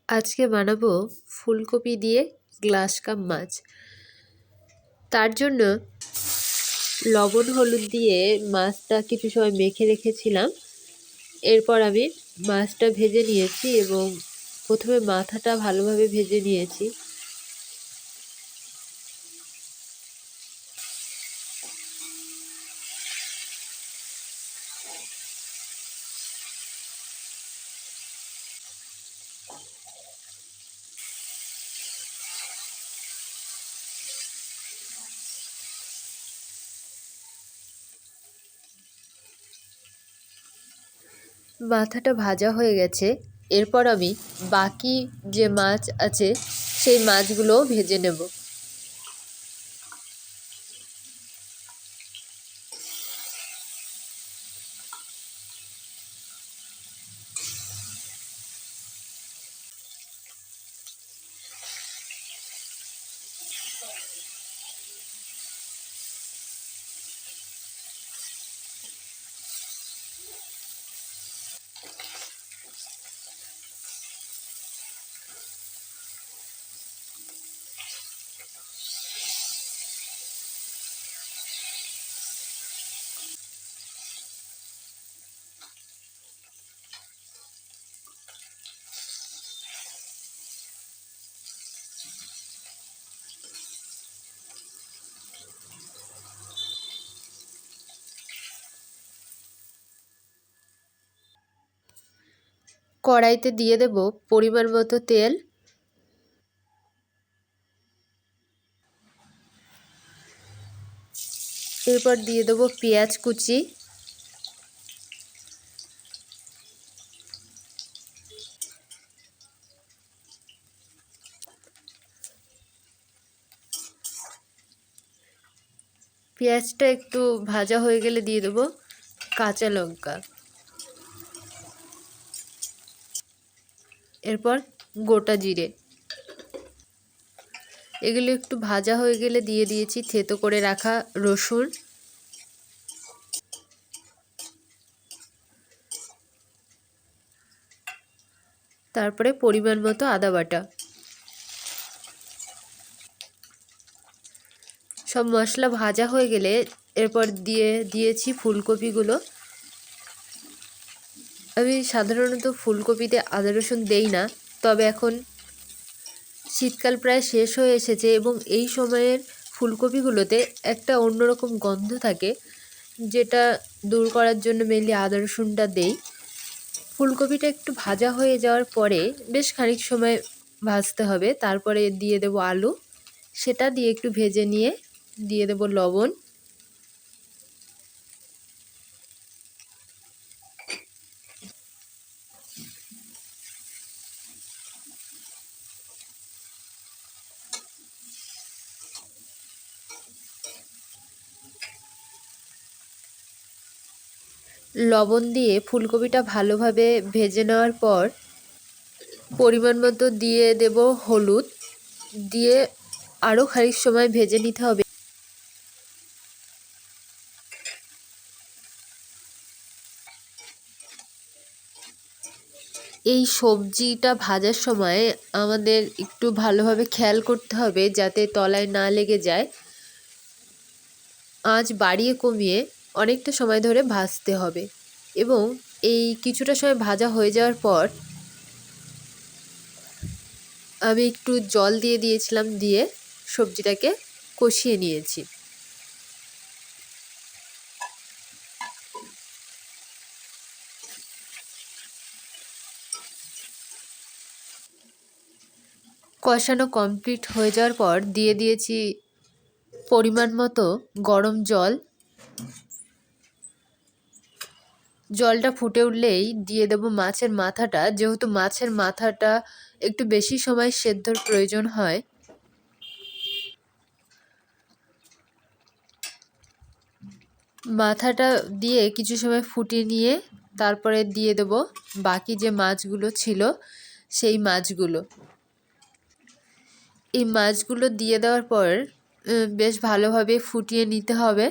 আজকে বানাবো ফুলকপি দিয়ে গ্লাস কাপ মাছ। তার জন্য লবণ হলুদ দিয়ে মাছটা কিছু সময় মেখে রেখেছিলাম। এরপর আমি মাছটা ভেজে নিয়েছি এবং প্রথমে মাথাটা ভালোভাবে ভেজে নিয়েছি। মাথাটা ভাজা হয়ে গেছে। এরপর আমি বাকি যে মাছ আছে সেই মাছগুলোও ভেজে নেব। কড়াইতে দিয়ে দেব পরিমাণ মতো তেল। এরপর দিয়ে দেব পেঁয়াজ কুচি, পেঁয়াজটা একটু ভাজা হয়ে গেলে দিয়ে দেব কাঁচা লঙ্কা, এরপর গোটা জিরে। এগুলো একটু ভাজা হয়ে গেলে দিয়ে দিয়েছি থেতো করে রাখা রসুন, তারপরে পরিমাণ মতো আদা বাটা। সব মশলা ভাজা হয়ে গেলে এরপর দিয়েছি ফুলকপিগুলো। আমি সাধারণত ফুলকপিতে আদা রসুন দেই না, তবে এখন শীতকাল প্রায় শেষ হয়ে এসেছে এবং এই সময়ের ফুলকপিগুলোতে একটা অন্যরকম গন্ধ থাকে, যেটা দূর করার জন্য মেনলি আদা রসুনটা দেই। ফুলকপিটা একটু ভাজা হয়ে যাওয়ার পরে বেশ খানিক সময় ভাজতে হবে, তারপরে দিয়ে দেব আলু, সেটা দিয়ে একটু ভেজে নিয়ে দিয়ে দেব লবণ। লবণ দিয়ে ফুলকপিটা ভালোভাবে ভেজে নেওয়ার পর পরিমাণ মতো দিয়ে দেব হলুদ, দিয়ে আরও খানিক সময় ভেজে নিতে হবে। এই সবজিটা ভাজার সময় আমাদের একটু ভালোভাবে খেয়াল করতে হবে যাতে তলায় না লেগে যায়। আঁচ বাড়িয়ে কমিয়ে অনেকটা সময় ধরে ভাজতে হবে এবং এই কিছুটা সময় ভাজা হয়ে যাওয়ার পর আমি একটু জল দিয়ে দিয়েছিলাম, দিয়ে সবজিটাকে কষিয়ে নিয়েছি। কষানো কমপ্লিট হয়ে যাওয়ার পর দিয়ে দিয়েছি পরিমাণ মতো গরম জল। জলটা ফুটে উঠলেই দিয়ে দেব মাছের মাথাটা, যেহেতু মাছের মাথাটা একটু বেশি সময় সেদ্ধর প্রয়োজন হয়। মাথাটা দিয়ে কিছু সময় ফুটিয়ে নিয়ে তারপরে দিয়ে দেব বাকি যে মাছগুলো ছিল সেই মাছগুলো। এই মাছগুলো দিয়ে দেওয়ার পর বেশ ভালোভাবে ফুটিয়ে নিতে হবে।